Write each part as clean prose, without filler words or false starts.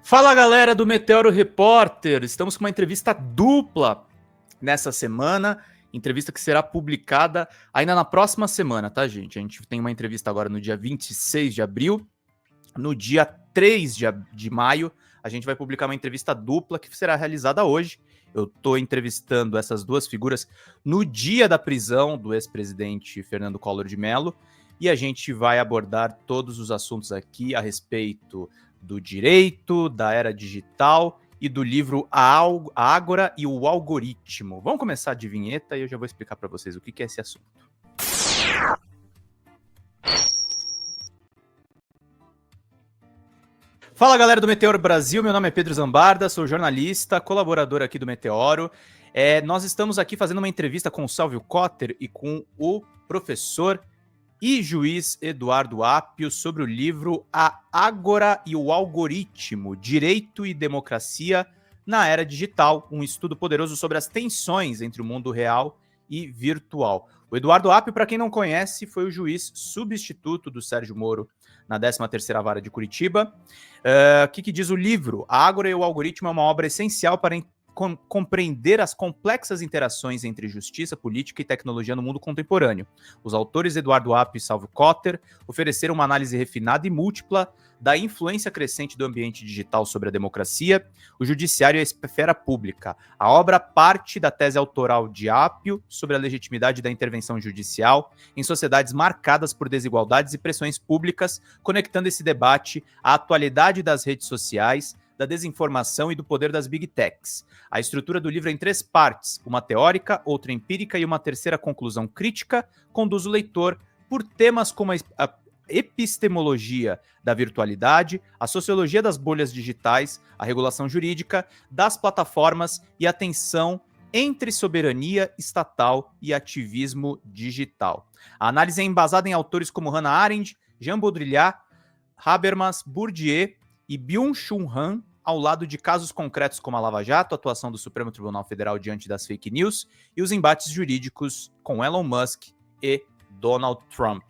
Fala, galera do Meteoro Repórter, estamos com uma entrevista dupla nessa semana, entrevista que será publicada ainda na próxima semana, tá, gente? A gente tem uma entrevista agora no dia 26 de abril, no dia 3 de maio, a gente vai publicar uma entrevista dupla que será realizada hoje. Eu tô entrevistando essas duas figuras no dia da prisão do ex-presidente Fernando Collor de Mello, e a gente vai abordar todos os assuntos aqui a respeito do direito, da era digital e do livro A Ágora e o Algoritmo. Vamos começar de vinheta e eu já vou explicar para vocês o que é esse assunto. Fala, galera do Meteoro Brasil, meu nome é Pedro Zambarda, sou jornalista, colaborador aqui do Meteoro. Nós estamos aqui fazendo uma entrevista com o Sálvio Cotter e com o professor e juiz Eduardo Apio sobre o livro A Ágora e o Algoritmo, Direito e Democracia na Era Digital, um estudo poderoso sobre as tensões entre o mundo real e virtual. O Eduardo Apio, para quem não conhece, foi o juiz substituto do Sérgio Moro na 13ª Vara de Curitiba. O que diz o livro? A Ágora e o Algoritmo é uma obra essencial para compreender as complexas interações entre justiça, política e tecnologia no mundo contemporâneo. Os autores Eduardo Apio e Sálvio Cotter ofereceram uma análise refinada e múltipla da influência crescente do ambiente digital sobre a democracia, o judiciário e a esfera pública. A obra parte da tese autoral de Apio sobre a legitimidade da intervenção judicial em sociedades marcadas por desigualdades e pressões públicas, conectando esse debate à atualidade das redes sociais, da desinformação e do poder das Big Techs. A estrutura do livro é em 3 partes, uma teórica, outra empírica e uma terceira conclusão crítica, conduz o leitor por temas como a epistemologia da virtualidade, a sociologia das bolhas digitais, a regulação jurídica das plataformas e a tensão entre soberania estatal e ativismo digital. A análise é embasada em autores como Hannah Arendt, Jean Baudrillard, Habermas, Bourdieu e Byung-Chul Han, ao lado de casos concretos como a Lava Jato, a atuação do Supremo Tribunal Federal diante das fake news e os embates jurídicos com Elon Musk e Donald Trump.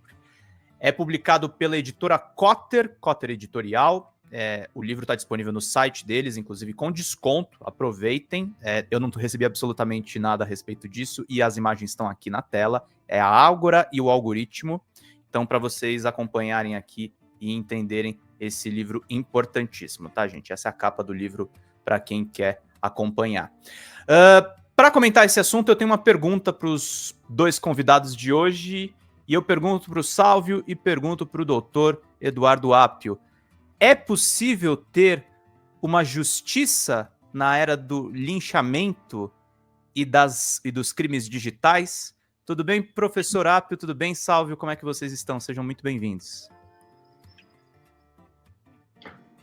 É publicado pela editora Cotter Editorial. O livro está disponível no site deles, inclusive com desconto. Aproveitem. Eu não recebi absolutamente nada a respeito disso e as imagens estão aqui na tela. É A Ágora e o Algoritmo. Então, para vocês acompanharem aqui e entenderem esse livro importantíssimo, tá, gente? Essa é a capa do livro para quem quer acompanhar. Para comentar esse assunto, eu tenho uma pergunta para os dois convidados de hoje, e eu pergunto para o Sálvio e pergunto para o doutor Eduardo Apio. É possível ter uma justiça na era do linchamento e dos crimes digitais? Tudo bem, professor Apio? Tudo bem, Sálvio? Como é que vocês estão? Sejam muito bem-vindos.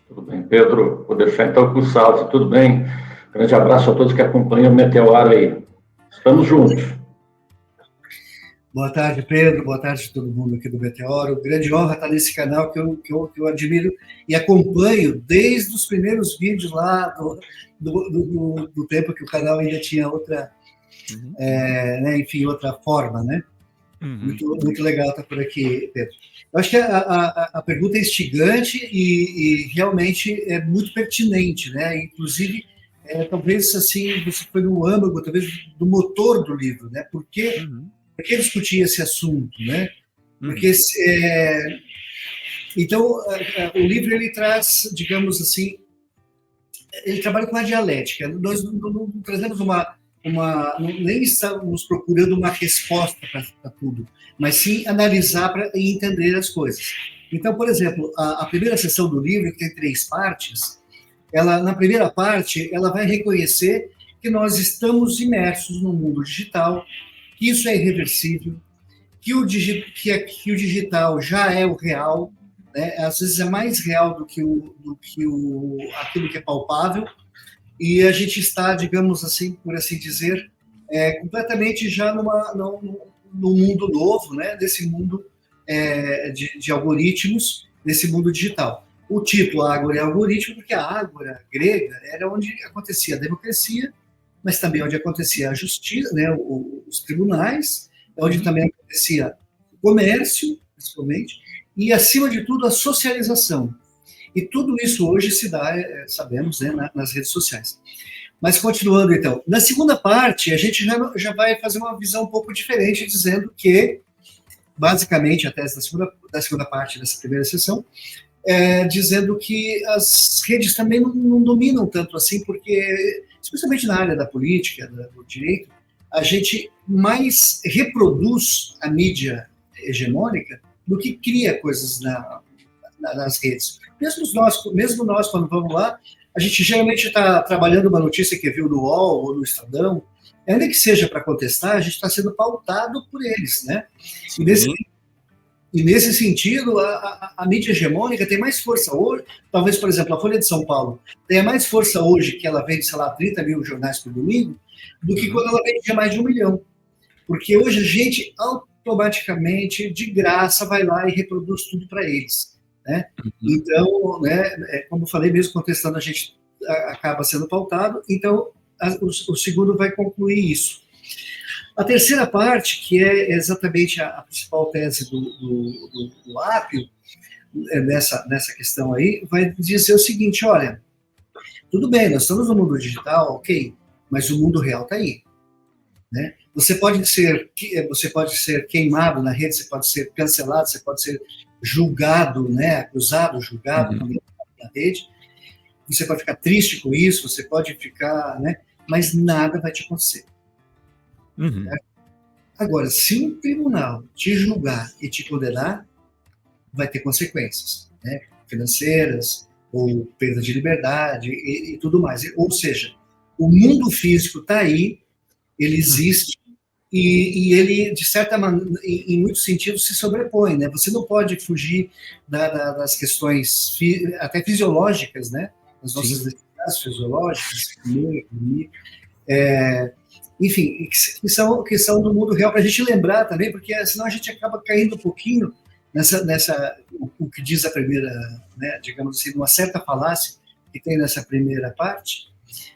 Tudo bem, Pedro? Vou deixar então com o Sálvio. Tudo bem? Grande abraço a todos que acompanham o Meteoro aí. Estamos juntos. Boa tarde, Pedro. Boa tarde a todo mundo aqui do Meteoro. Grande honra estar nesse canal que eu admiro e acompanho desde os primeiros vídeos lá do tempo que o canal ainda tinha outra, outra forma, né? Muito legal estar por aqui, Pedro. Eu acho que a pergunta é instigante e realmente é muito pertinente, né? Inclusive, talvez assim, você foi no âmago, talvez, do motor do livro, né? Por que discutir esse assunto, né? Porque, então, o livro, ele traz, digamos assim, ele trabalha com a dialética. Nós não trazemos nem estamos procurando uma resposta para tudo, mas sim analisar e entender as coisas. Então, por exemplo, a primeira seção do livro, que tem 3 partes, na primeira parte, ela vai reconhecer que nós estamos imersos no mundo digital, que isso é irreversível, que o digital já é o real, né? Às vezes é mais real do que aquilo que é palpável, e a gente está, digamos assim, por assim dizer, completamente já num mundo novo, né? Desse mundo de algoritmos, desse mundo digital. O título Ágora e Algoritmo, porque a Ágora grega era onde acontecia a democracia, mas também onde acontecia a justiça, né? Os tribunais, onde também acontecia o comércio, principalmente, e, acima de tudo, a socialização. E tudo isso hoje se dá, sabemos, né, nas redes sociais. Mas continuando, então, na segunda parte, a gente já vai fazer uma visão um pouco diferente, dizendo que, basicamente, a tese da segunda parte dessa primeira sessão, dizendo que as redes também não dominam tanto assim, porque, especialmente na área da política, do direito, a gente mais reproduz a mídia hegemônica do que cria coisas nas redes. Mesmo nós, quando vamos lá, a gente geralmente está trabalhando uma notícia que viu no UOL ou no Estadão, ainda que seja para contestar, a gente está sendo pautado por eles, né? E nesse sentido, a mídia hegemônica tem mais força hoje, talvez, por exemplo, a Folha de São Paulo tenha mais força hoje, que ela vende, sei lá, 30 mil jornais por domingo, do que quando ela vendia mais de 1 milhão. Porque hoje a gente automaticamente, de graça, vai lá e reproduz tudo para eles, né? Então, né, como eu falei, mesmo contestando, a gente acaba sendo pautado, então o segundo vai concluir isso. A terceira parte, que é exatamente a principal tese do Apio, nessa questão aí, vai dizer o seguinte: olha, tudo bem, nós estamos no mundo digital, ok, mas o mundo real está aí, né? Você pode ser queimado na rede, você pode ser cancelado, você pode ser julgado, né, acusado, julgado na rede, você pode ficar triste com isso, você pode ficar, né, mas nada vai te acontecer. Agora, se um tribunal te julgar e te condenar, vai ter consequências, né, financeiras, ou perda de liberdade e tudo mais. Ou seja, o mundo físico está aí, ele existe, e ele, de certa maneira, em muitos sentidos, se sobrepõe, né? Você não pode fugir das questões até fisiológicas, né? As nossas necessidades fisiológicas, enfim, que são do mundo real, para a gente lembrar também, porque senão a gente acaba caindo um pouquinho o que diz a primeira, né, digamos assim, uma certa falácia que tem nessa primeira parte,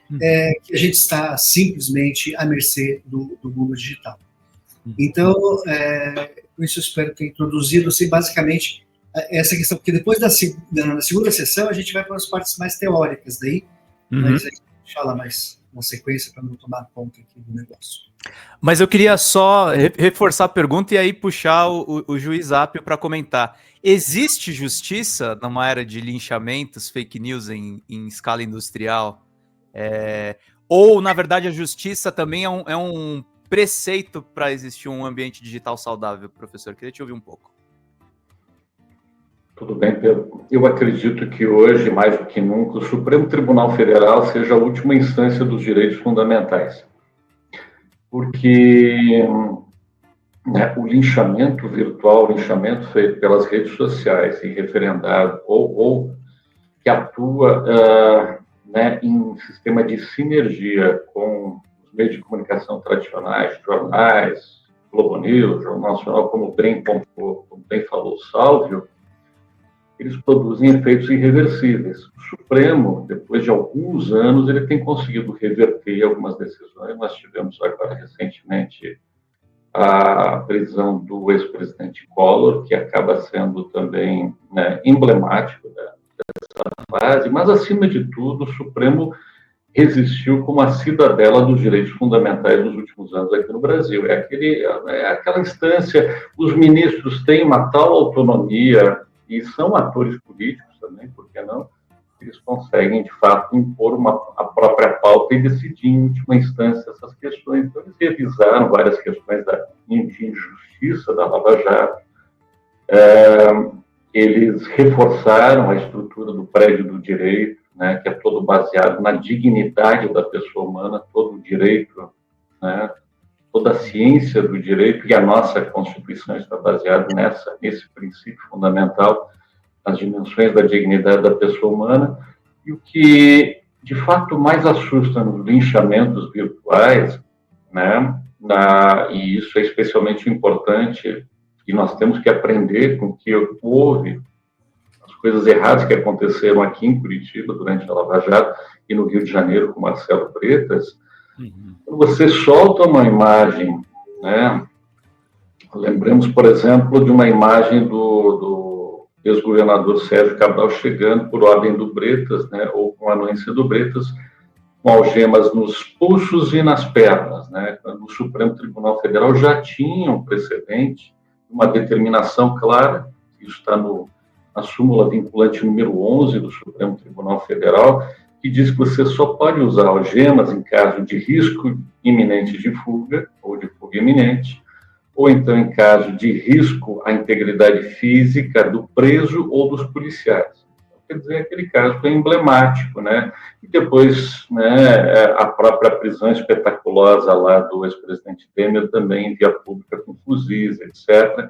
que a gente está simplesmente à mercê do mundo digital. Então, com isso eu espero ter introduzido, assim, basicamente, essa questão, porque depois na segunda sessão a gente vai para as partes mais teóricas daí, mas a gente fala mais na sequência para não tomar conta aqui do negócio. Mas eu queria só reforçar a pergunta e aí puxar o juiz Apio para comentar. Existe justiça numa era de linchamentos, fake news em escala industrial? Ou, na verdade, a justiça também é um preceito para existir um ambiente digital saudável, professor? Queria te ouvir um pouco. Tudo bem, Pedro. Eu acredito que hoje, mais do que nunca, o Supremo Tribunal Federal seja a última instância dos direitos fundamentais. Porque né, o linchamento virtual, o linchamento feito pelas redes sociais e referendado, ou que atua né, em sistema de sinergia com os meios de comunicação tradicionais, jornais, Globo News, Jornal Nacional, como bem falou o Sálvio, eles produzem efeitos irreversíveis. O Supremo, depois de alguns anos, ele tem conseguido reverter algumas decisões. Nós tivemos agora, recentemente, a prisão do ex-presidente Collor, que acaba sendo também né, emblemático dessa fase, mas, acima de tudo, o Supremo resistiu como a cidadela dos direitos fundamentais nos últimos anos aqui no Brasil. É aquela instância, os ministros têm uma tal autonomia, e são atores políticos também, por que não? Eles conseguem, de fato, impor a própria pauta e decidir, em última instância, essas questões. Então, eles revisaram várias questões de injustiça da Lava Jato, eles reforçaram a estrutura do prédio do direito, né, que é todo baseado na dignidade da pessoa humana, todo o direito, né, toda a ciência do direito, e a nossa Constituição está baseada nesse princípio fundamental, nas dimensões da dignidade da pessoa humana. E o que, de fato, mais assusta nos linchamentos virtuais, né, e isso é especialmente importante, e nós temos que aprender com o que houve, as coisas erradas que aconteceram aqui em Curitiba durante a Lava Jato e no Rio de Janeiro com Marcelo Bretas. Quando você solta uma imagem, né? Lembremos, por exemplo, de uma imagem do ex-governador Sérgio Cabral chegando por ordem do Bretas, né, ou com a anuência do Bretas, com algemas nos pulsos e nas pernas, né, quando o Supremo Tribunal Federal já tinha um precedente, uma determinação clara, isso está na súmula vinculante número 11 do Supremo Tribunal Federal, que diz que você só pode usar algemas em caso de risco iminente de fuga, ou de fuga iminente, ou então em caso de risco à integridade física do preso ou dos policiais. Quer dizer, aquele caso foi emblemático, né? E depois, né, a própria prisão espetaculosa lá do ex-presidente Temer também em via pública com fuzis, etc.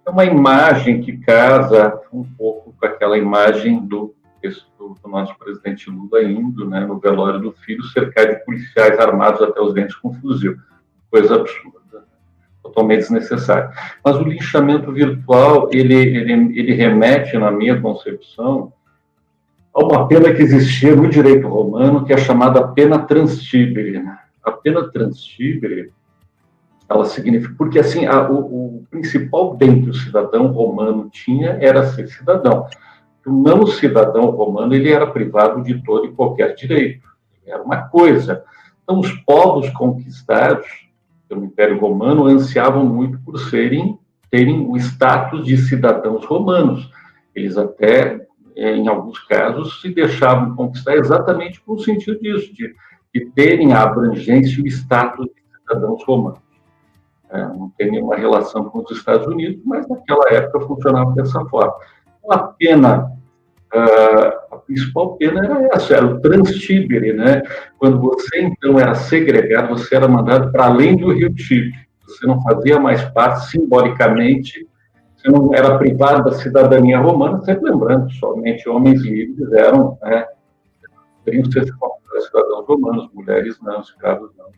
É uma imagem que casa um pouco com aquela imagem do nosso presidente Lula indo, né, no velório do filho, cercado de policiais armados até os dentes com fuzil. Coisa absurda, totalmente desnecessária. Mas o linchamento virtual, ele remete, na minha concepção, a uma pena que existia no direito romano, que é a chamada pena transtibere. A pena transtibere, ela significa... Porque, assim, o principal bem que o cidadão romano tinha era ser cidadão. O não cidadão romano, ele era privado de todo e qualquer direito. Era uma coisa. Então, os povos conquistados pelo Império Romano ansiavam muito por terem o status de cidadãos romanos. Eles até, em alguns casos, se deixavam conquistar exatamente com o sentido disso, de terem a abrangência e o status de cidadãos romanos. Não tem nenhuma relação com os Estados Unidos, mas naquela época funcionava dessa forma. A pena, a principal pena era essa, era o transtibere, né? Quando você, então, era segregado, você era mandado para além do Rio Tibre. Você não fazia mais parte, simbolicamente, você não era privado da cidadania romana, sempre lembrando, somente homens livres eram, né, poderiam ser cidadãos romanos, mulheres não, escravos não.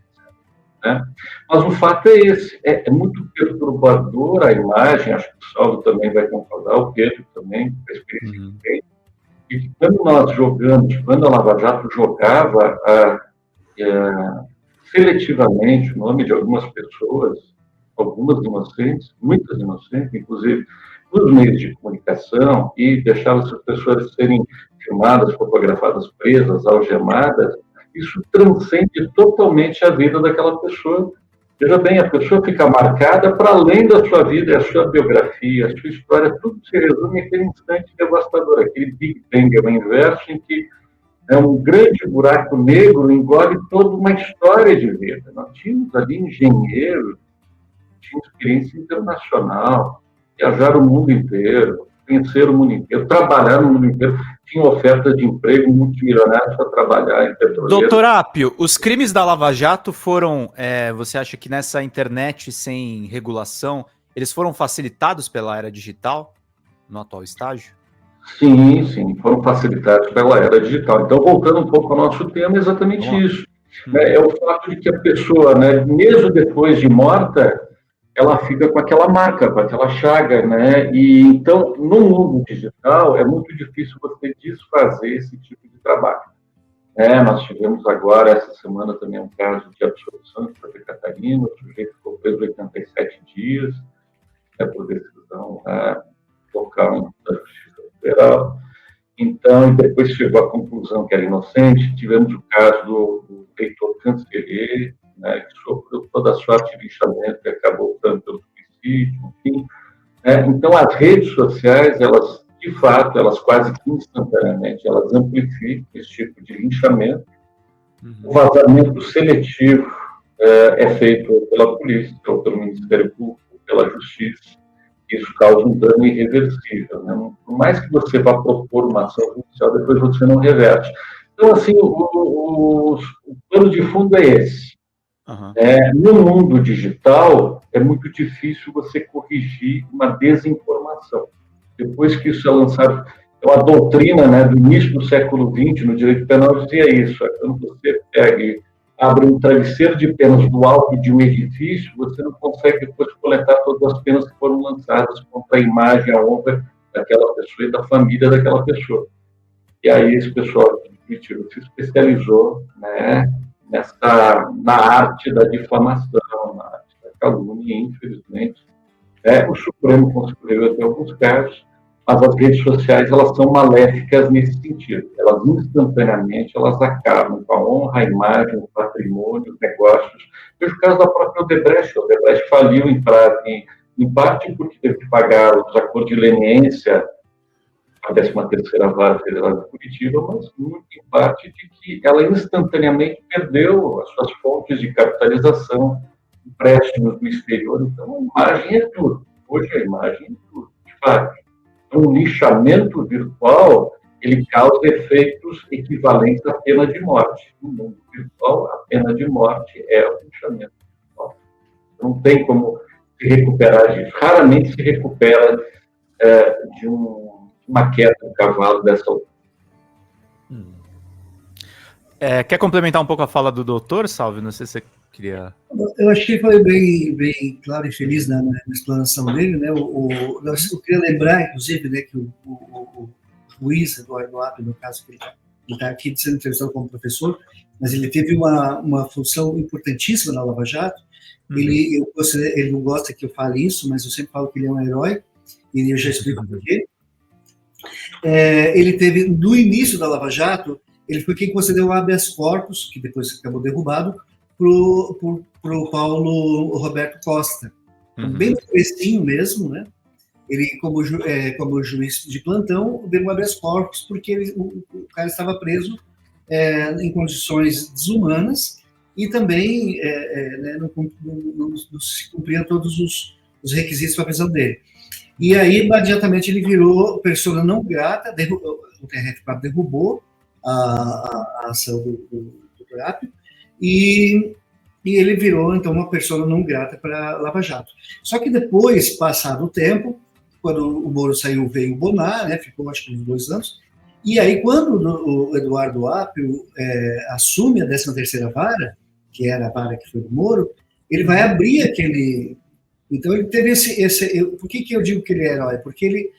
Né? Mas o fato é esse, é muito perturbadora a imagem, acho que o Salvo também vai concordar, o Pedro também, a experiência que tem, e que quando nós jogamos, quando a Lava Jato jogava seletivamente o nome de algumas pessoas, algumas inocentes, muitas inocentes, inclusive nos meios de comunicação, e deixava essas pessoas serem filmadas, fotografadas, presas, algemadas, isso transcende totalmente a vida daquela pessoa. Veja bem, a pessoa fica marcada para além da sua vida, a sua biografia, a sua história, tudo se resume naquele instante devastador, aquele Big Bang ao inverso, em que um grande buraco negro engole toda uma história de vida. Nós tínhamos ali engenheiros, tínhamos experiência internacional, viajaram o mundo inteiro, conheceram o mundo inteiro, trabalharam no mundo inteiro, tinha ofertas de emprego multimilionárias para trabalhar em petroleiros. Doutor Apio, os crimes da Lava Jato foram, você acha que nessa internet sem regulação, eles foram facilitados pela era digital, no atual estágio? Sim, foram facilitados pela era digital. Então, voltando um pouco ao nosso tema, é exatamente isso. É o fato de que a pessoa, né, mesmo depois de morta, ela fica com aquela marca, com aquela chaga, né? E então, no mundo digital, é muito difícil você desfazer esse tipo de trabalho. Nós tivemos agora, essa semana, também um caso de absolução de Santa Catarina, o sujeito ficou preso 87 dias, por decisão local da Justiça Federal. Então, e depois chegou à conclusão que era inocente. Tivemos o caso do reitor Cancellier, né, que sofreu toda a sorte de lixamento e acabou optando pelo suicídio, enfim. Então, as redes sociais, elas, de fato, elas quase que instantaneamente, elas amplificam esse tipo de linchamento. O vazamento seletivo é feito pela polícia, ou pelo Ministério Público, pela Justiça. Isso causa um dano irreversível, né? Por mais que você vá propor uma ação judicial, depois você não reverte. Então, assim, o plano de fundo é esse. No mundo digital, é muito difícil você corrigir uma desinformação. Depois que isso é lançado, a doutrina, né, do início do século XX, no direito penal, dizia isso. Quando você pega e abre um travesseiro de penas do alto de um edifício, você não consegue depois coletar todas as penas que foram lançadas contra a imagem, a honra daquela pessoa e da família daquela pessoa. E aí esse pessoal se especializou, né, na arte da difamação, na arte da calúnia, e, infelizmente, o Supremo conseguiu até alguns casos, Mas as redes sociais, elas são maléficas nesse sentido. Elas, instantaneamente, elas acabam com a honra, a imagem, o patrimônio, os negócios. Veja o caso da própria Odebrecht. A Odebrecht faliu em parte porque teve que pagar os acordos de leniência a 13ª Vara Federal de Curitiba, mas muito em parte de que ela instantaneamente perdeu as suas fontes de capitalização, empréstimos do exterior. Então, a imagem é tudo. Hoje, a imagem é tudo, de fato. Então, o lixamento virtual, ele causa efeitos equivalentes à pena de morte. No mundo virtual, a pena de morte é o lixamento virtual. Não tem como se recuperar disso. Raramente se recupera de uma queda do cavalo dessa altura. Quer complementar um pouco a fala do doutor, Salvi? Não sei se você queria... Eu acho que foi bem claro e feliz na explanação dele, né? Eu queria lembrar, inclusive, né, que o juiz Eduardo Apio, no caso, que ele está aqui sendo entrevistado como professor, mas ele teve uma função importantíssima na Lava Jato. Ele não gosta que eu fale isso, mas eu sempre falo que ele é um herói, e eu já explico por quê. Ele teve, no início da Lava Jato, ele foi quem concedeu o habeas corpus, que depois acabou derrubado, para o Paulo Roberto Costa. Bem no comecinho mesmo, né? Ele, como juiz de plantão, deu um habeas corpus porque o cara estava preso em condições desumanas e também não se cumpriam todos os requisitos para a prisão dele. E aí, imediatamente, ele virou persona não grata, o TRF4 derrubou a ação do Apio, e ele virou, então, uma persona não grata para Lava Jato. Só que depois, passado o tempo, quando o Moro saiu, veio o Bonar, né, ficou acho que uns 2 anos, e aí quando o Eduardo Apio assume a 13ª Vara, que era a vara que foi do Moro, ele vai abrir aquele... Então ele teve por que eu digo que ele é herói? Porque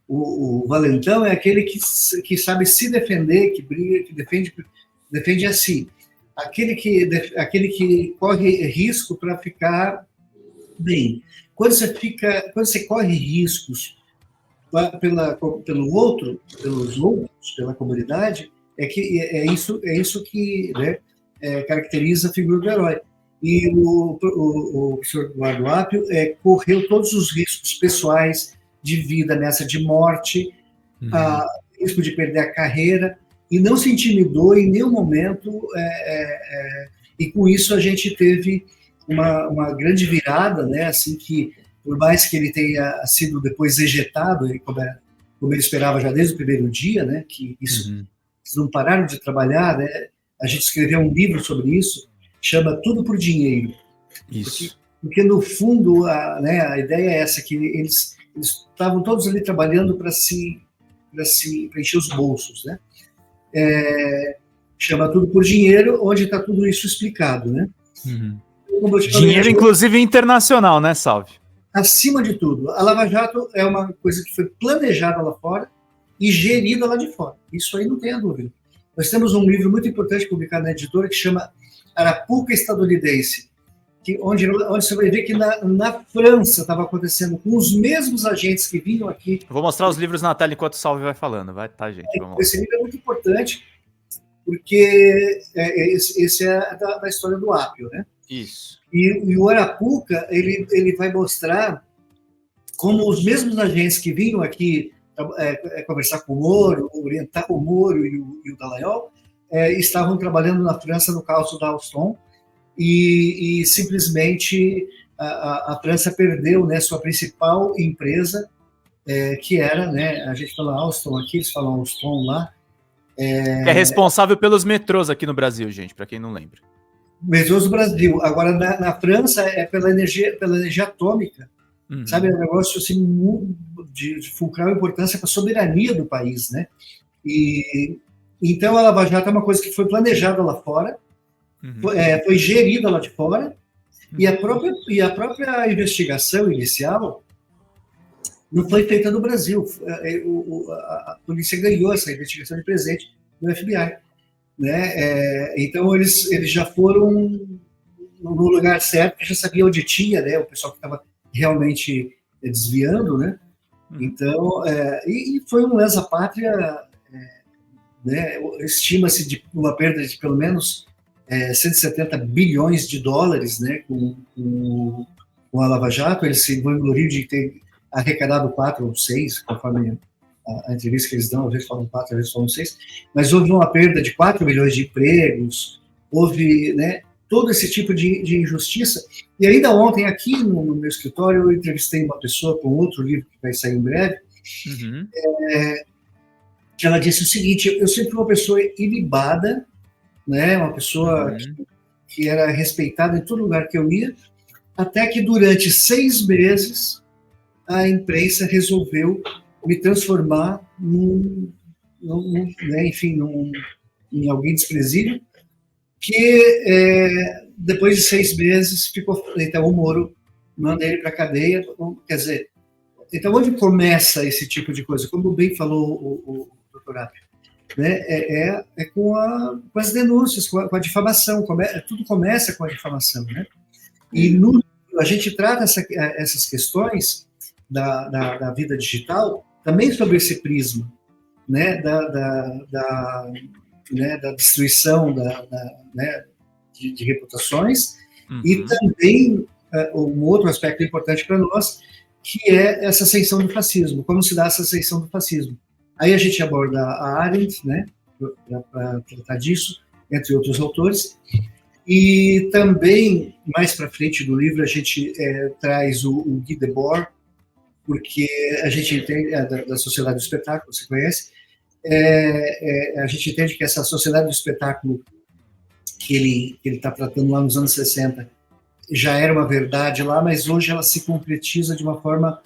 o valentão é aquele que sabe se defender, que briga, que defende a si. Aquele que corre risco para ficar bem. Quando você corre riscos pelos outros, pela comunidade, é isso que, né, caracteriza a figura do herói. E o professor Eduardo Apio correu todos os riscos pessoais de vida, nessa de morte, risco de perder a carreira, e não se intimidou em nenhum momento, e com isso a gente teve uma grande virada, né, assim, que por mais que ele tenha sido depois ejetado, como ele esperava já desde o primeiro dia, né, que isso, eles não pararam de trabalhar, né, a gente escreveu um livro sobre isso, chama Tudo por Dinheiro. Isso. Porque no fundo, a ideia é essa, que eles estavam todos ali trabalhando para encher os bolsos, né? Chama Tudo por Dinheiro, onde está tudo isso explicado, né? Dinheiro, inclusive, internacional, né, Salvi? Acima de tudo, a Lava Jato é uma coisa que foi planejada lá fora e gerida lá de fora. Isso aí não tem a dúvida. Nós temos um livro muito importante publicado na editora que chama Arapuca Estadunidense, onde você vai ver que na França estava acontecendo com os mesmos agentes que vinham aqui. Eu vou mostrar os livros na tela enquanto o Salve vai falando, vai, tá, gente? Vamos lá. Esse livro é muito importante, porque esse é da história do Apio, né? Isso. E o Arapuca, ele vai mostrar como os mesmos agentes que vinham aqui conversar com o Moro, orientar o Moro e o Dallagnol, estavam trabalhando na França no caso da Alstom, e simplesmente a França perdeu, né, sua principal empresa, que era, né, a gente fala Alstom aqui, eles falam Alstom lá. É responsável pelos metrôs aqui no Brasil, gente, para quem não lembra. Metrôs do Brasil. Agora, na França, é pela energia atômica. Sabe, é um negócio assim, de fulcral importância para a soberania do país, né? E então a Lava Jato é uma coisa que foi planejada lá fora, foi gerida lá de fora, e a própria investigação inicial não foi feita no Brasil. A polícia ganhou essa investigação de presente do FBI, né? Então eles já foram no lugar certo, já sabiam onde tinha, né, o pessoal que estava realmente desviando, né? Então, e foi um lesa-pátria, né, estima-se de uma perda de pelo menos 170 bilhões de dólares, né, com a Lava Jato. Eles se vangloriam de ter arrecadado 4 ou 6, conforme a entrevista que eles dão, às vezes falam 4, às vezes falam 6, mas houve uma perda de 4 milhões de empregos, houve, né, todo esse tipo de injustiça. E ainda ontem, aqui no meu escritório, eu entrevistei uma pessoa com outro livro que vai sair em breve, que ela disse o seguinte: eu sempre fui uma pessoa ilibada, né, uma pessoa que era respeitada em todo lugar que eu ia, até que durante 6 meses a imprensa resolveu me transformar em alguém desprezível, que depois de 6 meses ficou. Então o Moro manda ele para a cadeia. Quer dizer, então onde começa esse tipo de coisa? Como bem falou o doutor Apio, né? Com as denúncias, com a difamação. Tudo começa com a difamação, né? E a gente trata essas questões da vida digital também sobre esse prisma, né, da destruição de reputações, e também um outro aspecto importante para nós, que é essa ascensão do fascismo, como se dá essa ascensão do fascismo. Aí a gente aborda a Arendt, né, para tratar disso, entre outros autores, e também, mais para frente do livro, a gente traz o Guy Debord, porque a gente entende, da Sociedade do Espetáculo, você conhece, a gente entende que essa Sociedade do Espetáculo que ele está tratando lá nos anos 60 já era uma verdade lá, mas hoje ela se concretiza de uma forma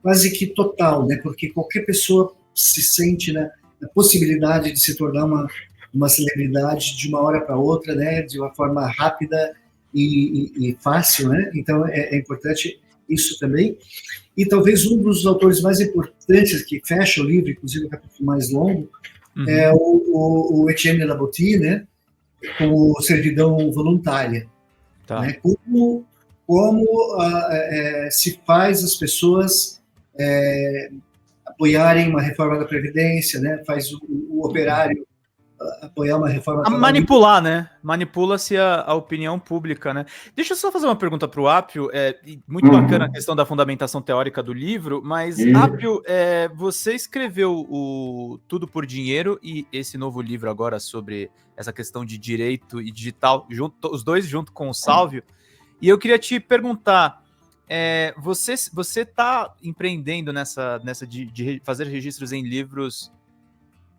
quase que total, né? Porque qualquer pessoa se sente na possibilidade de se tornar uma celebridade de uma hora para outra, né? De uma forma rápida e fácil, né? Então é importante isso também. E talvez um dos autores mais importantes que fecha o livro, inclusive o capítulo mais longo, é o Etienne Labotie, né, com o Servidão Voluntária. Tá. Né, como se faz as pessoas apoiarem uma reforma da Previdência, né, faz o operário apoiar uma reforma... Manipular, né? Manipula-se a opinião pública, né? Deixa eu só fazer uma pergunta para o Apio. Muito bacana a questão da fundamentação teórica do livro, mas, Apio, você escreveu o Tudo por Dinheiro e esse novo livro agora sobre essa questão de direito e digital, os dois junto com o Sálvio, e eu queria te perguntar, você está empreendendo nessa de fazer registros em livros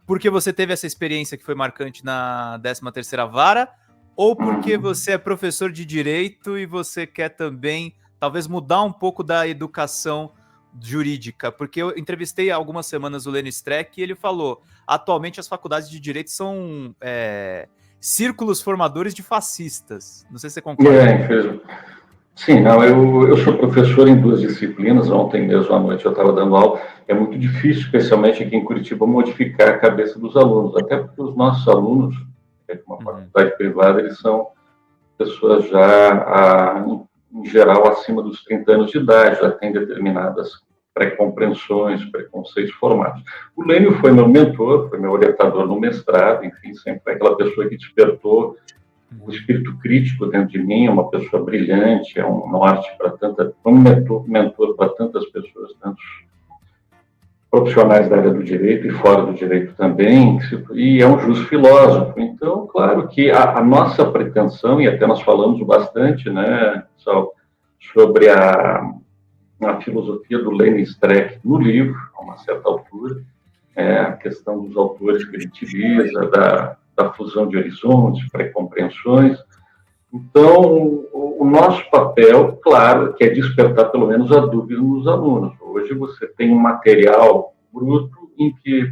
porque você teve essa experiência que foi marcante na 13ª Vara, ou porque você é professor de Direito e você quer também, talvez, mudar um pouco da educação jurídica? Porque eu entrevistei há algumas semanas o Lênin Streck e ele falou, atualmente as faculdades de Direito são círculos formadores de fascistas. Não sei se você concorda. Sim, não, eu sou professor em 2 disciplinas. Ontem mesmo à noite eu estava dando aula. É muito difícil, especialmente aqui em Curitiba, modificar a cabeça dos alunos, até porque os nossos alunos, uma faculdade privada, eles são pessoas já, em geral, acima dos 30 anos de idade, já têm determinadas pré-compreensões, preconceitos formados. O Lênio foi meu mentor, foi meu orientador no mestrado, enfim, sempre foi aquela pessoa que despertou o espírito crítico dentro de mim, uma pessoa brilhante, é um norte para um mentor para tantas pessoas, tantos profissionais da área do direito e fora do direito também, e é um justo filósofo. Então, claro que a nossa pretensão, e até nós falamos bastante, né, sobre a filosofia do Lênin Streck no livro, a uma certa altura, a questão dos autores que ele utiliza, da fusão de horizontes, pré-compreensões. Então, o nosso papel, claro, que é despertar pelo menos a dúvida nos alunos. Hoje você tem um material bruto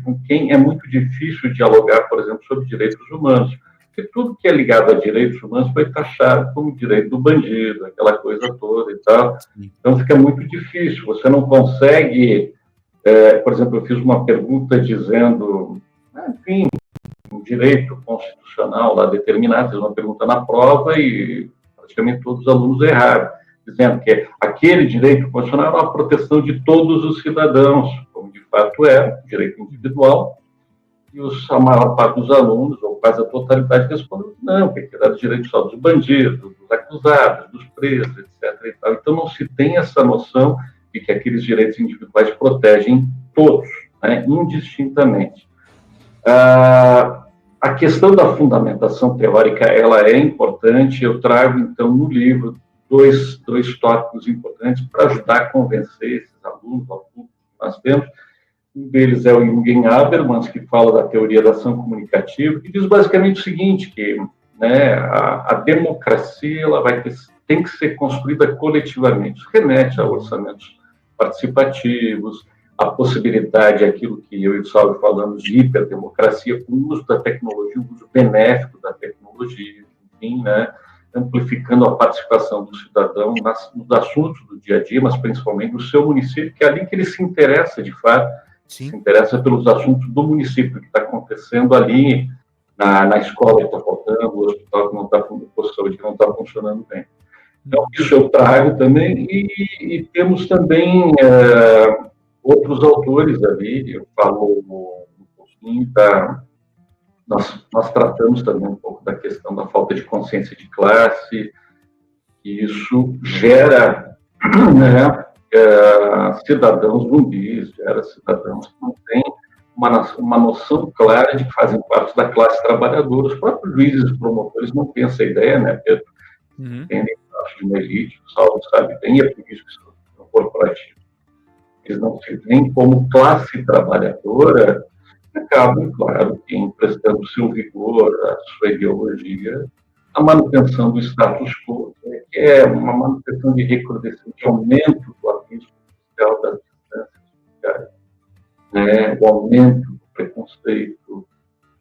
com quem é muito difícil dialogar, por exemplo, sobre direitos humanos. Porque tudo que é ligado a direitos humanos foi taxado como direito do bandido, aquela coisa toda e tal. Então, fica muito difícil. Você não consegue... por exemplo, eu fiz uma pergunta dizendo, enfim, um direito constitucional lá determinado, fiz uma pergunta na prova e praticamente todos os alunos erraram. dizendo que aquele direito constitucional é a proteção de todos os cidadãos, como de fato é, direito individual, e a maior parte dos alunos, ou quase a totalidade, respondeu não, que era direito só dos bandidos, dos acusados, dos presos, etc. E tal. Então, não se tem essa noção de que aqueles direitos individuais protegem todos, né, indistintamente. A questão da fundamentação teórica, ela é importante. Eu trago, então, no livro, dois tópicos importantes para ajudar a convencer esses alunos, ao público que nós temos. Um deles é o Jürgen Habermas, que fala da teoria da ação comunicativa, que diz basicamente o seguinte, que, né, a democracia ela tem que ser construída coletivamente. Isso remete a orçamentos participativos, a possibilidade, aquilo que eu e o Salve falamos, de hiperdemocracia, com o uso da tecnologia, o uso benéfico da tecnologia, enfim, né, amplificando a participação do cidadão nos assuntos do dia a dia, mas principalmente do seu município, que é ali que ele se interessa, de fato, Sim. se interessa pelos assuntos do município, que está acontecendo ali na escola que está faltando, o hospital que não está, o saúde que não está funcionando bem. Então, isso eu trago também, e temos também outros autores ali. Eu falo um pouquinho nós tratamos também um pouco da questão da falta de consciência de classe, e isso gera, né, cidadãos zumbis, gera cidadãos que não têm uma noção clara de que fazem parte da classe trabalhadora. Os próprios juízes e promotores não têm essa ideia, né, Pedro? Entendem de uma elite, o Saulo sabe bem, e é por isso que são corporativos. Eles não se veem como classe trabalhadora, acabam, claro, emprestando seu vigor, a sua ideologia, a manutenção do status quo, que é uma manutenção de recrudescimento, de aumento do abismo social das distâncias sociais, né, o aumento do preconceito,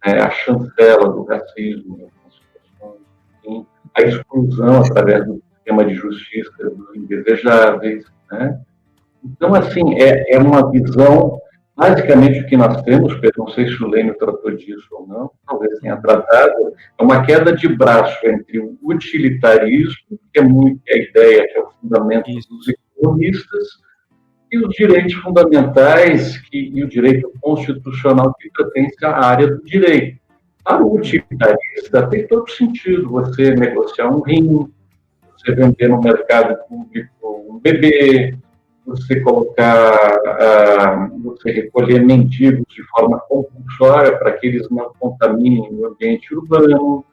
a chancela do racismo, enfim, a exclusão através do sistema de justiça dos indesejáveis, né? Então, assim, é uma visão, basicamente o que nós temos, Pedro, não sei se o Lênio tratou disso ou não, talvez tenha tratado, é uma queda de braço entre o utilitarismo, que é muito a ideia, que é o fundamento dos economistas, e os direitos fundamentais e o direito constitucional que pertence à área do direito. Para o utilitarista, tem todo sentido você negociar um rim, você vender no mercado público um bebê, você você recolher mendigos de forma compulsória para que eles não contaminem o ambiente urbano.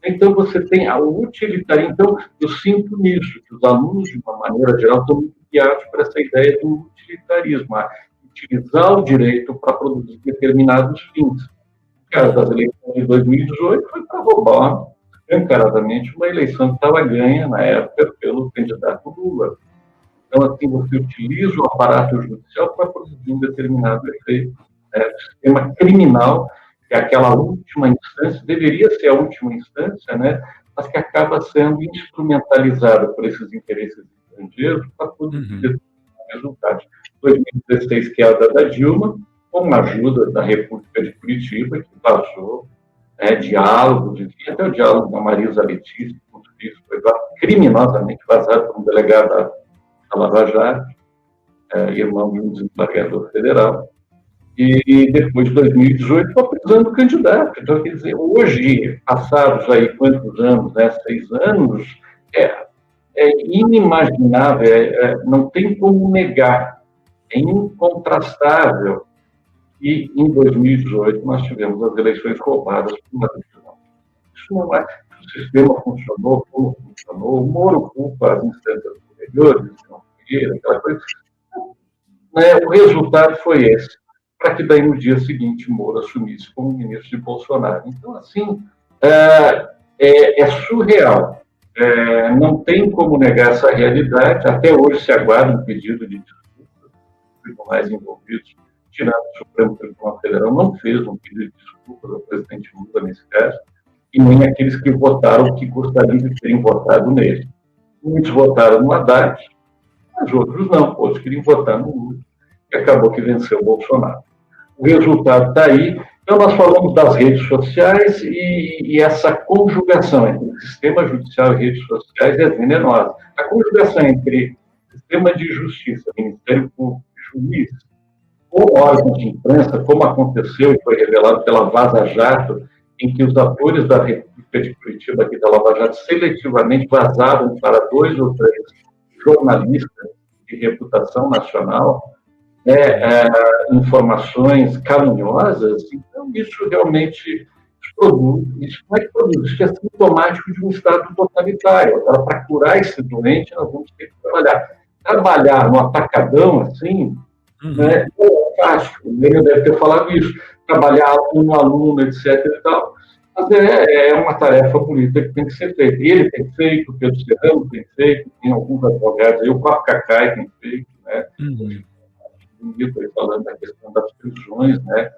Então, você tem a utilitarismo. Então, eu sinto nisso, que os alunos, de uma maneira geral, estão muito guiados por essa ideia do utilitarismo, a utilizar o direito para produzir determinados fins. No caso das eleições de 2018, foi para roubar, escancaradamente, uma eleição que estava ganha, na época, pelo candidato Lula. Então, assim, você utiliza o aparato judicial para produzir um determinado efeito. O sistema criminal, que é aquela última instância, deveria ser a última instância, né, mas que acaba sendo instrumentalizada por esses interesses estrangeiros para produzir resultados. Em 2016, queda da Dilma, com a ajuda da República de Curitiba, que vazou diálogos, enfim, até o diálogo da Marisa Letícia, com os filhos, foi criminosamente vazado por um delegado da Lava Jato, irmão de um desembargador federal. E depois de 2018, foi a prisão do candidato. Então, quer dizer, hoje, passados aí quantos anos, 6 anos, é inimaginável, não tem como negar, é incontrastável. E em 2018 nós tivemos as eleições roubadas por uma decisão. Isso não é. O sistema funcionou, como funcionou, o Moro culpa as instâncias superiores, aquela coisa. O resultado foi esse, para que daí no dia seguinte Moro assumisse como ministro de Bolsonaro. Então, assim, é surreal. Não tem como negar essa realidade. Até hoje se aguarda um pedido de desculpa dos tribunais envolvidos, tirando o Supremo Tribunal Federal, não fez um pedido de desculpa ao presidente Lula nesse caso, e nem aqueles que votaram que gostariam de terem votado nele. Muitos votaram no Haddad, mas outros não, outros queriam votar no Lula, e acabou que venceu o Bolsonaro. O resultado está aí, Então, nós falamos das redes sociais e essa conjugação entre o sistema judicial e redes sociais é venenosa. A conjugação entre sistema de justiça, Ministério Público, juiz, ou órgãos de imprensa, como aconteceu e foi revelado pela Vaza Jato, em que os atores da República de Curitiba, aqui da Lava Jato, seletivamente vazavam para 2 ou 3 jornalistas de reputação nacional, informações caluniosas. Então, isso realmente produz, isso não é que produz, isso é sintomático de um Estado totalitário. Agora, para curar esse doente, nós vamos ter que trabalhar. Trabalhar no atacadão, assim, né, não é fácil. O Lênin deve ter falado isso. Trabalhar aluno a aluno, etc. e tal. Mas é uma tarefa política que tem que ser feita. Ele tem feito, o Pedro Serrano tem feito, tem alguns advogados aí, o Papo Cacai tem feito, né? Falando da questão das prisões, né?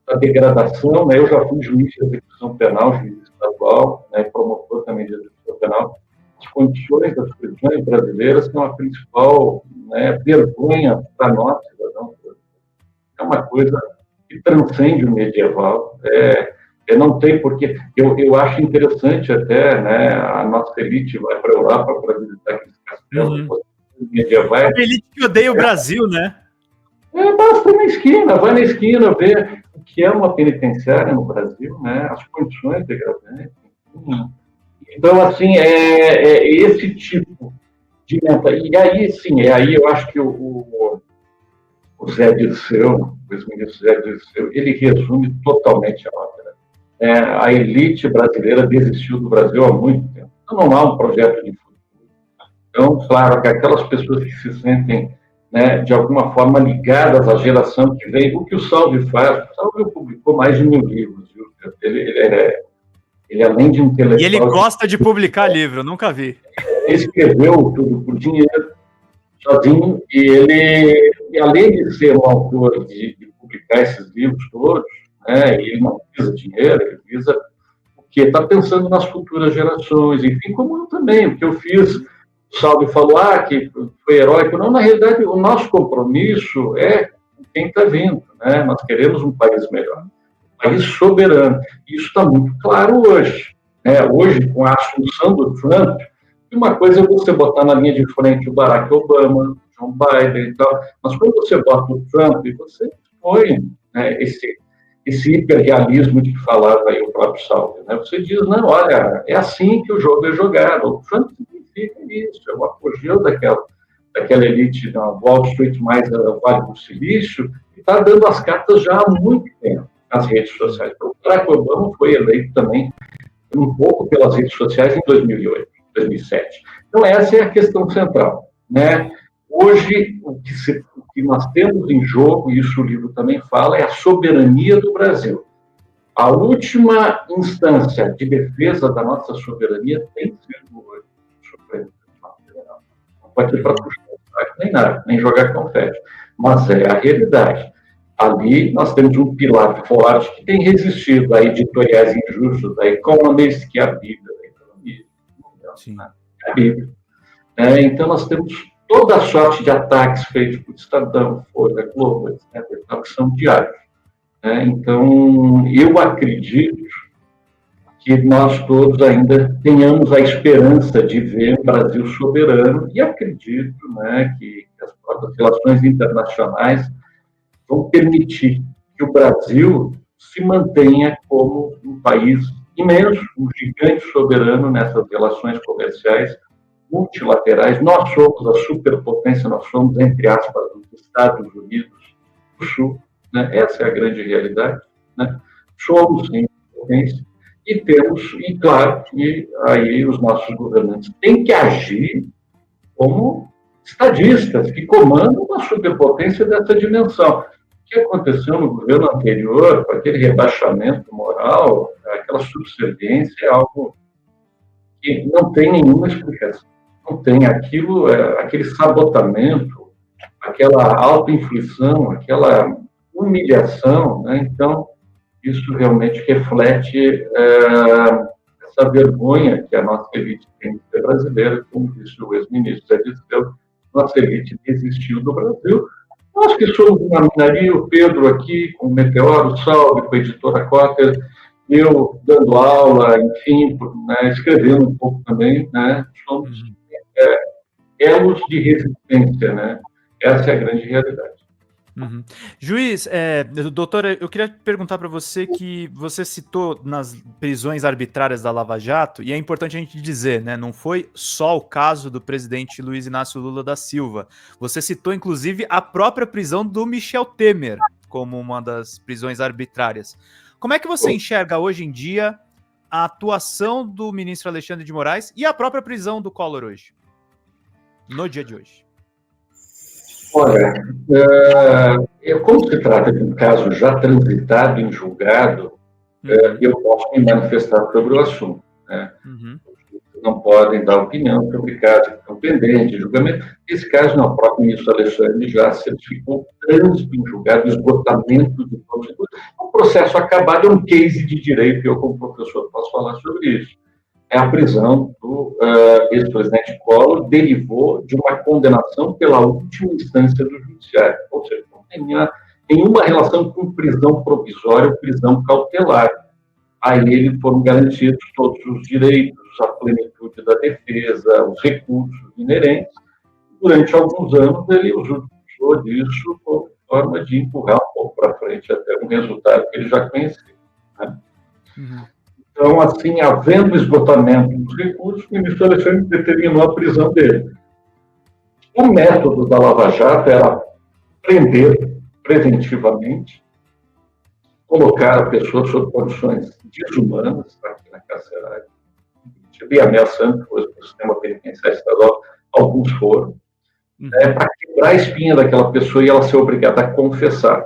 Da degradação, né? Eu já fui juiz de execução penal, juiz estadual, né? Promotor também de execução penal. As condições das prisões brasileiras são a principal, né, vergonha para nós, cidadãos. É uma coisa que transcende o medieval. Não tem porquê. Eu acho interessante até, né, a nossa elite vai para a Europa para visitar aqueles castelos medievais. A elite que odeia o Brasil, né? Basta ir na esquina, vai na esquina ver o que é uma penitenciária no Brasil, né, as condições degradantes. Então, assim, esse tipo de mentalidade. E aí, sim, aí eu acho que o Zé Dirceu, o ex-ministro Zé Dirceu, ele resume totalmente a obra. A elite brasileira desistiu do Brasil há muito tempo. Então, não há um projeto de futuro. Então, claro, que aquelas pessoas que se sentem, né, de alguma forma ligadas à geração que vem, o que o Salve faz, o Salve publicou mais de 1000 livros, viu? Ele além de intelectual... E ele gosta de publicar livro, nunca vi. Ele escreveu tudo por dinheiro, sozinho, e ele, além de ser um autor de publicar esses livros todos, né, ele não visa dinheiro, ele visa o quê? Está pensando nas futuras gerações, enfim, como eu também, o que eu fiz, o Salve falou, que foi heróico. Não, na realidade, o nosso compromisso é com quem está vindo, né? Nós queremos um país melhor, um país soberano, e isso está muito claro hoje. Hoje, com a assunção do Trump, uma coisa é você botar na linha de frente o Barack Obama, Joe Biden e tal, mas quando você bota o Trump, você põe, né, esse hiperrealismo de que falava aí o próprio Salve, né? Você diz, não, olha, é assim que o jogo é jogado. O Trump significa isso, é o apogeu daquela elite da Wall Street mais Vale do Silício, que está dando as cartas já há muito tempo nas redes sociais. O Barack Obama foi eleito também um pouco pelas redes sociais em 2008, 2007. Então, essa é a questão central, né? Hoje, o que nós temos em jogo, e isso o livro também fala, é a soberania do Brasil. A última instância de defesa da nossa soberania tem sido hoje o Supremo Tribunal Federal. Não pode ser para puxar nem nada, nem jogar confete, mas é a realidade. Ali nós temos um pilar forte que tem resistido a editoriais injustos da Economist, que é a Bíblia da economia. Sim. É a Bíblia. Então nós temos toda a sorte de ataques feitos por Estadão, Folha, Globo, etc., que são diários. Então, eu acredito que nós todos ainda tenhamos a esperança de ver um Brasil soberano, e acredito, né, que as próprias relações internacionais vão permitir que o Brasil se mantenha como um país imenso, um gigante soberano nessas relações comerciais multilaterais. Nós somos a superpotência, nós somos, entre aspas, os Estados Unidos do Sul, né? Essa é a grande realidade, né? Somos, sim, potência, e temos, e claro, que aí os nossos governantes têm que agir como estadistas, que comandam uma superpotência dessa dimensão. O que aconteceu no governo anterior, com aquele rebaixamento moral, aquela subserviência, é algo que não tem nenhuma explicação. Não tem aquilo, aquele sabotamento, aquela auto-inflição, aquela humilhação, né? Então, isso realmente reflete essa vergonha que a nossa elite tem de ser brasileira, como disse o ex-ministro Zé Dirceu, nossa elite desistiu do Brasil, Nós que somos uma minoria, o Pedro aqui com o Meteoro, Salve, com a editora Cotter, eu dando aula, enfim, né, escrevendo um pouco também, né, somos elos de resistência, né? Essa é a grande realidade. Uhum. Juiz, doutora, eu queria perguntar para você que você citou nas prisões arbitrárias da Lava Jato, e é importante a gente dizer, né, não foi só o caso do presidente Luiz Inácio Lula da Silva. Você citou, inclusive, a própria prisão do Michel Temer como uma das prisões arbitrárias. Como é que você enxerga hoje em dia a atuação do ministro Alexandre de Moraes e a própria prisão do Collor hoje, no dia de hoje? Olha, como se trata de um caso já transitado em julgado, eu posso me manifestar sobre o assunto. Né? Não podem dar opinião sobre casos que estão pendentes de julgamento. Esse caso, não, o próprio ministro Alexandre já certificou trânsito em julgado, esgotamento de procedura. O processo acabado é um case de direito, e eu, como professor, posso falar sobre isso. A prisão do ex-presidente Collor derivou de uma condenação pela última instância do judiciário, ou seja, não tem nenhuma relação com prisão provisória ou prisão cautelar. A ele foram garantidos todos os direitos, a plenitude da defesa, os recursos inerentes. Durante alguns anos, ele usou disso como forma de empurrar um pouco para frente até um resultado que ele já conhecia. Né? Então, assim, havendo esgotamento dos recursos, o ministro Alexandre determinou a prisão dele. O método da Lava Jato era prender preventivamente, colocar a pessoa sob condições desumanas, aqui na carcerária, e ameaçando o sistema penitenciário estadual, alguns foram, para quebrar a espinha daquela pessoa e ela ser obrigada a confessar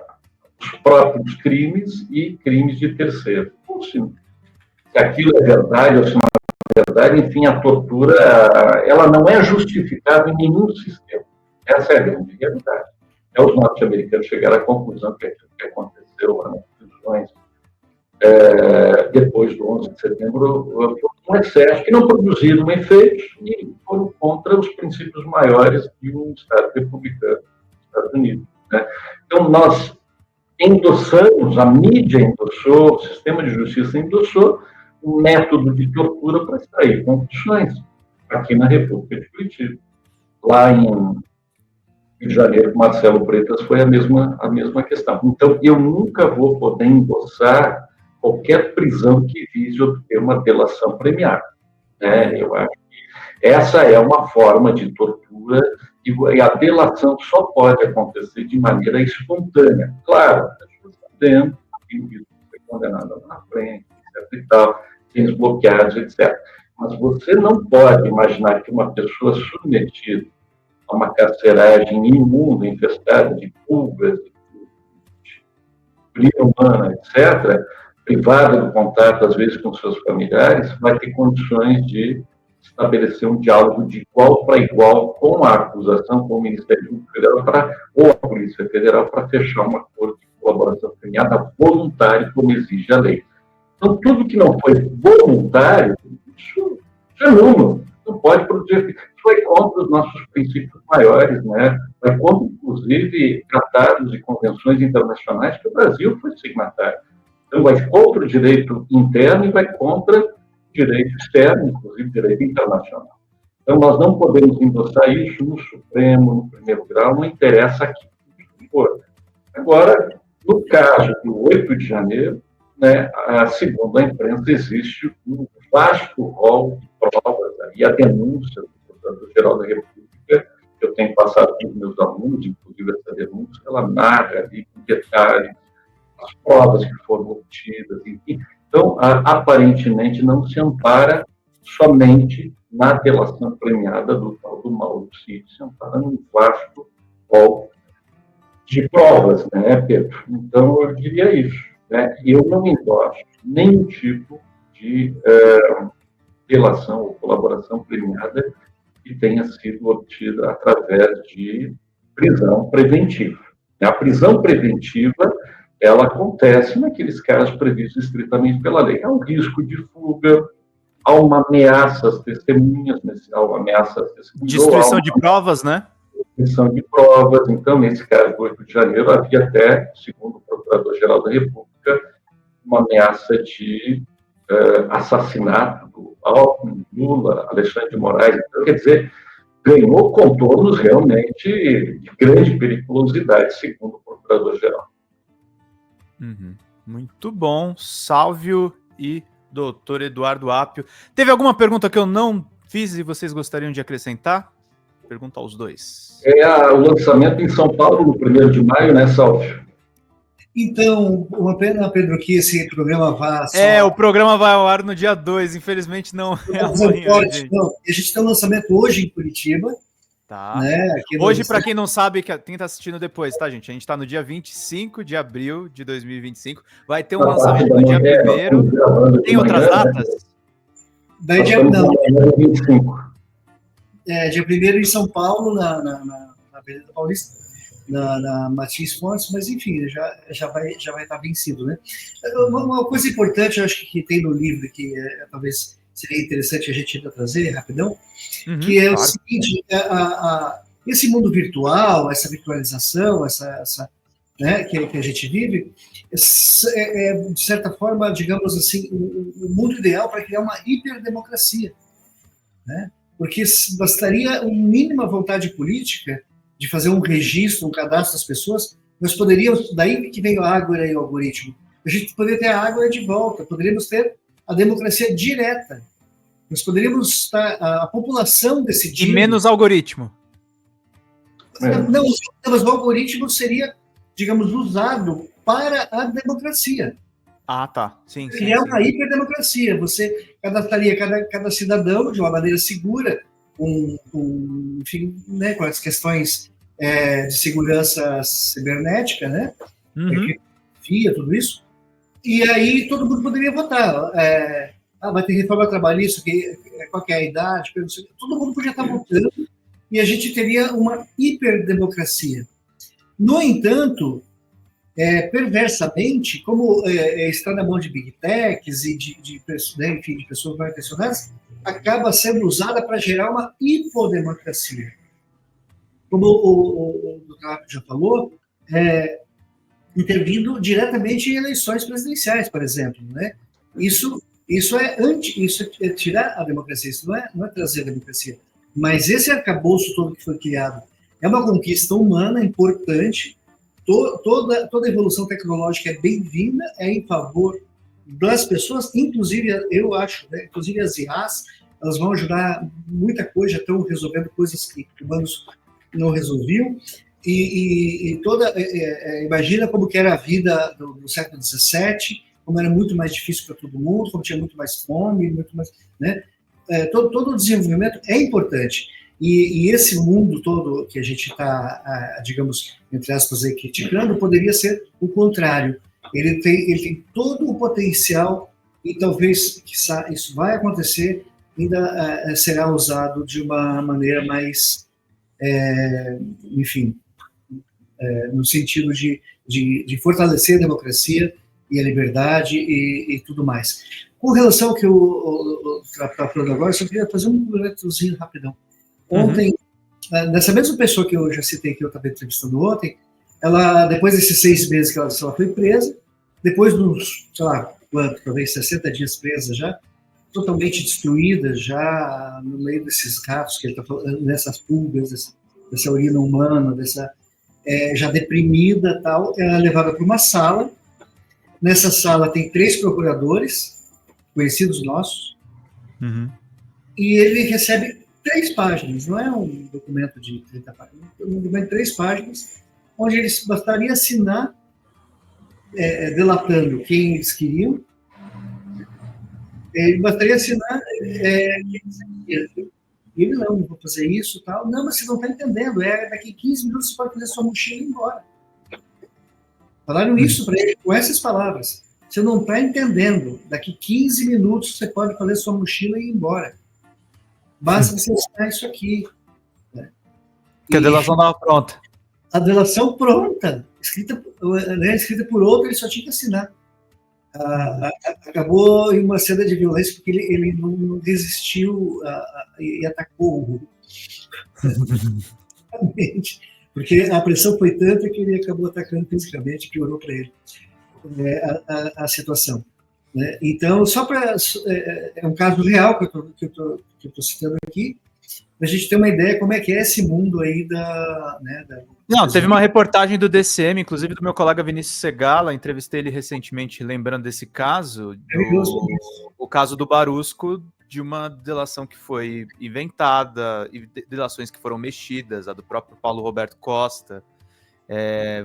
os próprios crimes e crimes de terceiro. Então, se aquilo é verdade ou se não é verdade, enfim, a tortura, ela não é justificada em nenhum sistema. Essa é a grande realidade. Os norte-americanos chegaram à conclusão que aquilo que aconteceu lá nas prisões depois do 11 de setembro foi um excesso que não produziram efeitos e foram contra os princípios maiores de um Estado republicano dos Estados Unidos. Né? Então, nós endossamos, a mídia endossou, o sistema de justiça endossou um método de tortura para extrair confissões aqui na República de Curitiba. Lá em Rio de Janeiro, Marcelo Bretas foi a mesma questão. Então, eu nunca vou poder endossar qualquer prisão que vise obter uma delação premiada. Né? Eu acho que essa é uma forma de tortura e a delação só pode acontecer de maneira espontânea. Claro, as pessoas estão dentro, o foi condenado na frente, etc. e tal, tem bloqueados, etc. Mas você não pode imaginar que uma pessoa submetida a uma carceragem imunda, infestada de pulgas, de fria humana, etc., privada do contato, às vezes, com seus familiares, vai ter condições de estabelecer um diálogo de igual para igual com a acusação, com o Ministério Público Federal ou a Polícia Federal para fechar um acordo de colaboração premiada voluntária, como exige a lei. Então, tudo que não foi voluntário, isso é nulo, não pode produzir. Isso vai contra os nossos princípios maiores, né? Vai contra, inclusive, tratados e convenções internacionais que o Brasil foi signatário. Então, vai contra o direito interno e vai contra o direito externo, inclusive direito internacional. Então, nós não podemos endossar isso no Supremo, no primeiro grau, não interessa aqui. Agora, no caso do 8 de janeiro, né, segundo a imprensa, existe um vasto rol de provas e a denúncia do Procurador-Geral da República, que eu tenho passado para os meus alunos, inclusive essa denúncia, ela narra ali com detalhes as provas que foram obtidas, enfim. Então, aparentemente, não se ampara somente na delação premiada do tal do Mauro Cid, se ampara num vasto rol de provas, né, Pedro? Então, eu diria isso. Né? Eu não endosso nenhum tipo de delação ou colaboração premiada que tenha sido obtida através de prisão preventiva. A prisão preventiva, ela acontece naqueles casos previstos estritamente pela lei. Há um risco de fuga, há uma ameaça às testemunhas, há uma ameaça às testemunhas. Destruição de provas, né? obtenção de provas. Então, nesse caso do 8 de janeiro, havia até, segundo o Procurador-Geral da República, uma ameaça de assassinato do Alckmin, Lula, Alexandre de Moraes. Então, quer dizer, ganhou contornos realmente de grande periculosidade, segundo o Procurador-Geral. Muito bom, Sálvio e doutor Eduardo Apio. Teve alguma pergunta que eu não fiz e vocês gostariam de acrescentar? Pergunta aos dois. O lançamento em São Paulo, no 1º de maio, né, Sálvio? Então, uma pena, Pedro, que esse programa vá só... O programa vai ao ar no dia 2, infelizmente não é amanhã, gente. Não, a gente tem um lançamento hoje em Curitiba. Tá. Né, hoje, para quem não sabe, quem tá assistindo depois, tá, gente? A gente tá no dia 25 de abril de 2025. Vai ter um lançamento no dia 1º. Tem outras datas? Daí dia, não. Dia 1º em São Paulo, na Avenida Paulista, na Martins Fontes, mas enfim, já vai estar vencido, né? Uma coisa importante, eu acho que tem no livro, que talvez seria interessante a gente ainda trazer rapidão, que é o seguinte, esse mundo virtual, essa virtualização, né, que a gente vive, de certa forma, digamos assim, o mundo ideal para criar uma hiperdemocracia, né? Porque bastaria uma mínima vontade política de fazer um registro, um cadastro das pessoas, nós poderíamos, daí que vem a Ágora e o algoritmo, a gente poderia ter a Ágora de volta, poderíamos ter a democracia direta. Nós poderíamos estar a população decidindo... E menos algoritmo. Não, mas o algoritmo seria, digamos, usado para a democracia. Ah, tá. Sim. Criar uma hiperdemocracia. Você cadastraria cada cidadão de uma maneira segura, enfim, né, com as questões de segurança cibernética, né? Criptografia, tudo isso. E aí todo mundo poderia votar. Vai ter reforma trabalhista, qual que é a idade, todo mundo podia estar votando e a gente teria uma hiperdemocracia. No entanto, perversamente, como está na mão de big techs e de pessoas mal intencionadas, acaba sendo usada para gerar uma hipodemocracia. Como o Dr. já falou, intervindo diretamente em eleições presidenciais, por exemplo, né? Isso é tirar a democracia, isso não é trazer a democracia. Mas esse arcabouço todo que foi criado é uma conquista humana importante. Toda evolução tecnológica é bem-vinda, é em favor das pessoas, inclusive, eu acho, né, inclusive as IAs, elas vão ajudar muita coisa, já estão resolvendo coisas que humanos não resolviam. Imagina como que era a vida do século XVII, como era muito mais difícil para todo mundo, como tinha muito mais fome, muito mais, né? Todo o desenvolvimento é importante. E esse mundo todo que a gente está, digamos, entre aspas, aí, criticando, poderia ser o contrário. Ele tem todo o potencial e talvez isso vai acontecer, ainda será usado de uma maneira mais, enfim, no sentido de fortalecer a democracia e a liberdade e tudo mais. Com relação ao que o está falando agora, eu só queria fazer um complementozinho rapidão. Ontem, nessa mesma pessoa que eu já citei, que eu estava entrevistando ontem, ela, depois desses 6 meses que ela foi presa, depois dos, sei lá, talvez 60 dias presa já, totalmente destruída, já no meio desses gatos que ele está falando, dessas pulgas, dessa urina humana, já deprimida e tal, ela é levada para uma sala. Nessa sala tem 3 procuradores, conhecidos nossos, e ele recebe 3 páginas, não é um documento de 30 páginas, é um documento de 3 páginas, onde eles bastaria assinar, delatando quem eles queriam, ele bastaria assinar quem eles queriam. E ele, não vou fazer isso e tal. Não, mas você não está entendendo, daqui 15 minutos você pode fazer sua mochila e ir embora. Falaram isso para ele com essas palavras. Você não está entendendo, daqui 15 minutos você pode fazer sua mochila e ir embora. Basta você assinar isso aqui. Né? Que a delação estava pronta. A delação pronta, escrita por outro, ele só tinha que assinar. Acabou em uma cena de violência porque ele não resistiu e atacou o Exatamente. Porque a pressão foi tanta que ele acabou atacando fisicamente, piorou para ele a situação. Né? Então, só para. É um caso real que eu estou citando aqui, para a gente ter uma ideia como é que é esse mundo aí da. Né, Não, teve uma reportagem do DCM, inclusive do meu colega Vinícius Segala, entrevistei ele recentemente lembrando desse caso, o caso do Barusco, de uma delação que foi inventada, e delações que foram mexidas, a do próprio Paulo Roberto Costa.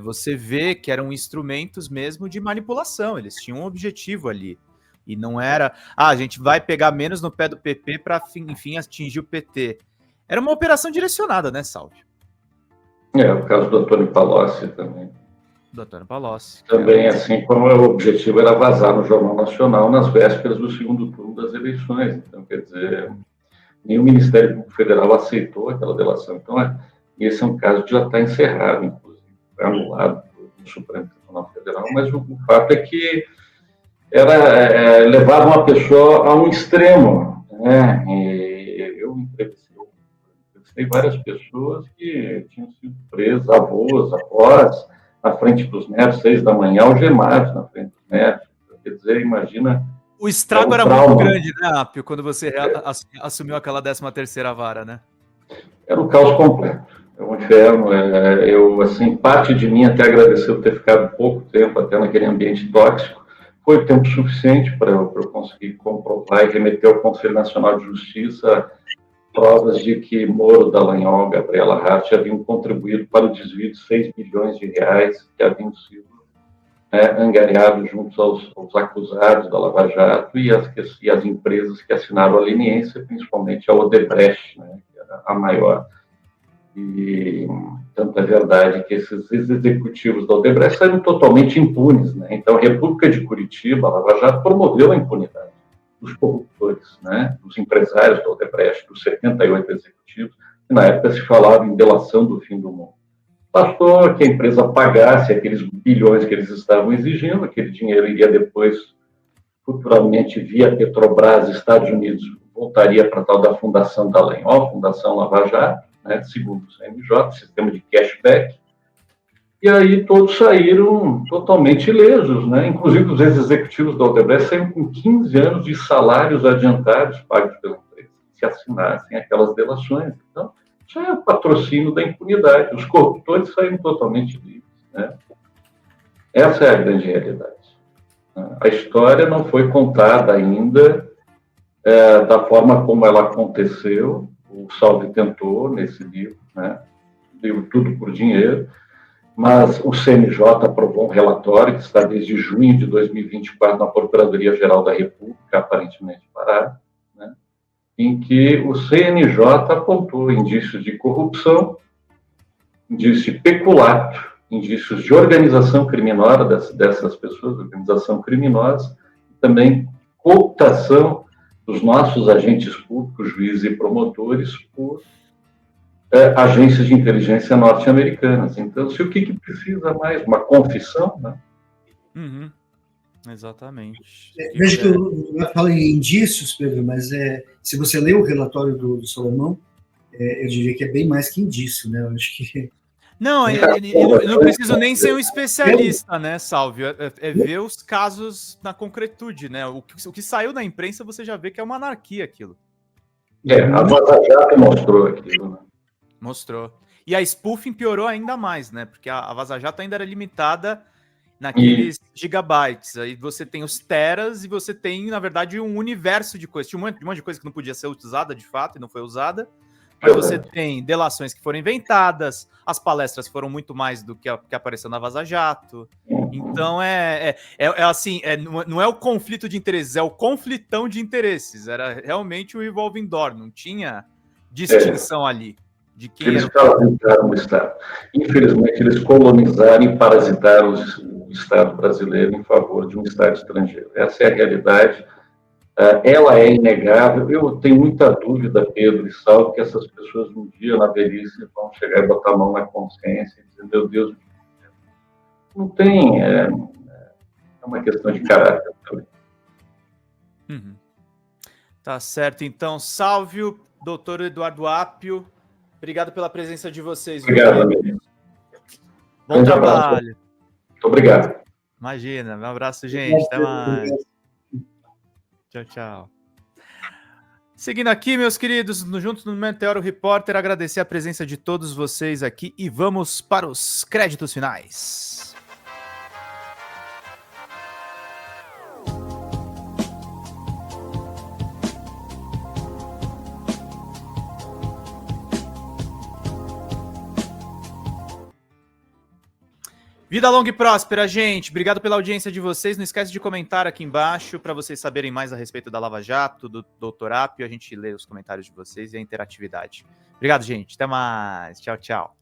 Você vê que eram instrumentos mesmo de manipulação, eles tinham um objetivo ali. E não era, a gente vai pegar menos no pé do PP para, enfim, atingir o PT. Era uma operação direcionada, né, Salvio? O caso do Antônio Palocci também. Do Antônio Palocci. Também, assim como o objetivo era vazar no Jornal Nacional nas vésperas do segundo turno das eleições. Então, quer dizer, nem o Ministério Público Federal aceitou aquela delação. Então, esse é um caso que já está encerrado, inclusive, foi anulado no Supremo Tribunal Federal, mas o fato é que levava uma pessoa a um extremo, né? E eu entrevistei várias pessoas que tinham sido presas, avós, na frente dos netos, 6 da manhã, algemados na frente dos netos. Quer dizer, imagina... O estrago era muito grande, né, Apio, quando você assumiu aquela 13ª vara, né? Era um caos completo. É um inferno. Eu, assim, parte de mim até agradeceu ter ficado pouco tempo até naquele ambiente tóxico. Foi tempo suficiente para eu conseguir comprovar e remeter ao Conselho Nacional de Justiça provas de que Moro, Dallagnol, Gabriela Hart haviam contribuído para o desvio de 6 bilhões de reais que haviam sido angariados junto aos acusados da Lava Jato e as empresas que assinaram a leniência, principalmente a Odebrecht, né, que era a maior. E tanto é verdade que esses executivos da Odebrecht saíram totalmente impunes. Né? Então, a República de Curitiba, a Lava Jato, promoveu a impunidade dos corruptores, né? Dos empresários da Odebrecht, dos 78 executivos, que na época se falava em delação do fim do mundo. Bastou que a empresa pagasse aqueles bilhões que eles estavam exigindo, aquele dinheiro iria depois, futuramente, via Petrobras, Estados Unidos, voltaria para a tal da Fundação Dallagnol, Fundação Lava Jato, né, segundo o CNJ, sistema de cashback, e aí todos saíram totalmente ilesos, né? Inclusive os ex-executivos da Odebrecht saíram com 15 anos de salários adiantados pagos pela empresa, se assinassem aquelas delações. Então, isso é o patrocínio da impunidade. Os corruptores saíram totalmente livres, né? Essa é a grande realidade. A história não foi contada ainda da forma como ela aconteceu. O Salvi tentou nesse livro, né? Deu tudo por dinheiro, mas o CNJ aprovou um relatório que está desde junho de 2024 na Procuradoria-Geral da República, aparentemente parado, né? Em que o CNJ apontou indícios de corrupção, indícios de peculato, indícios de organização criminosa dessas pessoas, organização criminosa, e também cooptação dos nossos agentes públicos, juízes e promotores, por agências de inteligência norte-americanas. Então, se o que precisa mais? Uma confissão, né? Uhum. Exatamente. Veja que eu falo em indícios, Pedro, mas se você lê o relatório do Salomão, eu diria que é bem mais que indício, né? Eu acho que... Não, eu não preciso nem ser um especialista, né, Salvio? É ver os casos na concretude, né? O que saiu na imprensa, você já vê que é uma anarquia aquilo. A Vaza Jato mostrou aquilo, né? Mostrou. E a spoofing piorou ainda mais, né? Porque a Vaza Jato ainda era limitada naqueles gigabytes. Aí você tem os teras e você tem, na verdade, um universo de coisas. Tinha um monte de coisa que não podia ser usada de fato e não foi usada. Mas você tem delações que foram inventadas, as palestras foram muito mais do que apareceu na Vaza Jato. Então, assim, não é o conflito de interesses, é o conflitão de interesses. Era realmente o revolving door, não tinha distinção ali. De quem eles parasitaram o Estado. Infelizmente, eles colonizaram e parasitaram o Estado brasileiro em favor de um Estado estrangeiro. Essa é a realidade. Ela é inegável. Eu tenho muita dúvida, Pedro e Salvo, que essas pessoas um dia na velhice vão chegar e botar a mão na consciência e dizer, meu Deus, não tem... É uma questão de caráter também. Tá certo. Então, Salvio, doutor Eduardo Apio, Obrigado pela presença de vocês. Obrigado, amigo. Bom Grande trabalho. abraço. Muito obrigado. Imagina. Um abraço, gente. Até mais. Tchau, tchau. Seguindo aqui, meus queridos, juntos no Meteoro Repórter, agradecer a presença de todos vocês aqui e vamos para os créditos finais. Vida longa e próspera, gente. Obrigado pela audiência de vocês. Não esquece de comentar aqui embaixo para vocês saberem mais a respeito da Lava Jato, do Dr. Apio. A gente lê os comentários de vocês e a interatividade. Obrigado, gente. Até mais. Tchau, tchau.